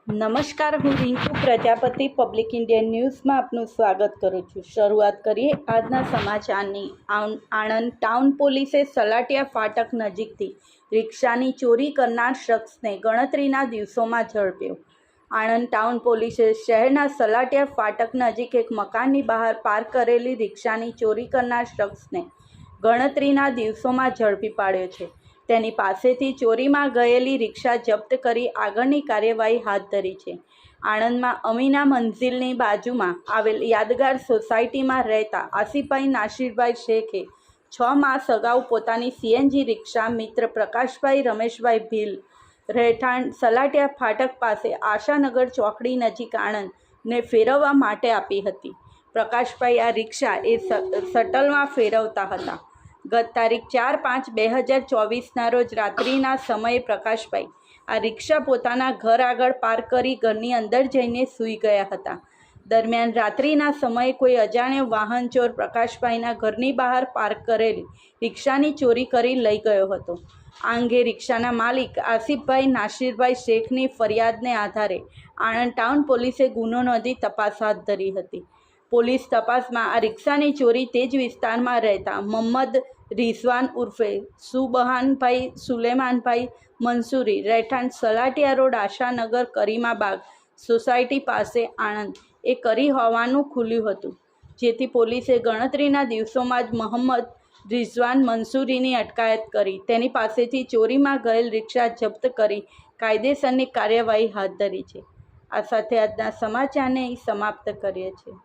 નમસ્કાર, હું Rinku Prajapati public Indian ન્યૂઝમાં આપનું સ્વાગત કરું છું। શરૂઆત કરીએ આજના સમાચારની। આણંદ ટાઉન પોલીસે સલાટિયા ફાટક નજીકથી રિક્ષાની ચોરી કરનાર શખ્સને ગણતરીના દિવસોમાં ઝડપ્યો। આણંદ ટાઉન પોલીસે શહેરના સલાટિયા ફાટક નજીક એક મકાનની બહાર પાર્ક કરેલી રિક્ષાની ચોરી કરનાર શખ્સને ગણતરીના દિવસોમાં ઝડપી પાડ્યો છે। તેની પાસેથી ચોરીમાં ગયેલી રિક્ષા જપ્ત કરી આગળની કાર્યવાહી હાથ ધરી છે। આણંદમાં અમીના મંઝિલની બાજુમાં આવેલ યાદગાર સોસાયટીમાં રહેતા આસિફભાઈ નાસિરભાઈ શેખે 6 માસ અગાઉ પોતાની સીએનજી રિક્ષા મિત્ર પ્રકાશભાઈ રમેશભાઈ ભીલ રહેઠાણ સલાટિયા ફાટક પાસે આશાનગર ચોકડી નજીક આણંદને ફેરવવા માટે આપી હતી। પ્રકાશભાઈ આ રિક્ષા શટલમાં ફેરવતા હતા। ગત તારીખ 4/5/2024ના રોજ રાત્રિના સમયે પ્રકાશભાઈ આ રિક્ષા પોતાના ઘર આગળ પાર્ક કરી ઘરની અંદર જઈને સૂઈ ગયા હતા। દરમિયાન રાત્રિના સમયે કોઈ અજાણ્યો વાહન ચોર પ્રકાશભાઈના ઘરની બહાર પાર્ક કરેલી રિક્ષાની ચોરી કરી લઈ ગયો હતો। આ અંગે રિક્ષાના માલિક આસિફભાઈ નાસિરભાઈ શેખની ફરિયાદને આધારે આણંદ ટાઉન પોલીસે ગુનો નોંધી તપાસ હાથ ધરી હતી। પોલીસ તપાસમાં આ રિક્ષાની ચોરી તે જ વિસ્તારમાં રહેતા મોહમ્મદ રિઝવાન ઉર્ફે સુબહાનભાઈ સુલેમાનભાઈ મંસૂરી રહેઠાણ સલાટિયા રોડ આશાનગર કરીમાબાગ સોસાયટી પાસે આણંદ કરી હોવાનું ખુલ્યું હતું, જેથી પોલીસે ગણતરીના દિવસોમાં જ મોહમ્મદ રિઝવાન મંસૂરીની અટકાયત કરી તેની પાસેથી ચોરીમાં ગયેલ રિક્ષા જપ્ત કરી કાયદેસરની કાર્યવાહી હાથ ધરી છે। આ સાથે આજના સમાચારને સમાપ્ત કરીએ છીએ।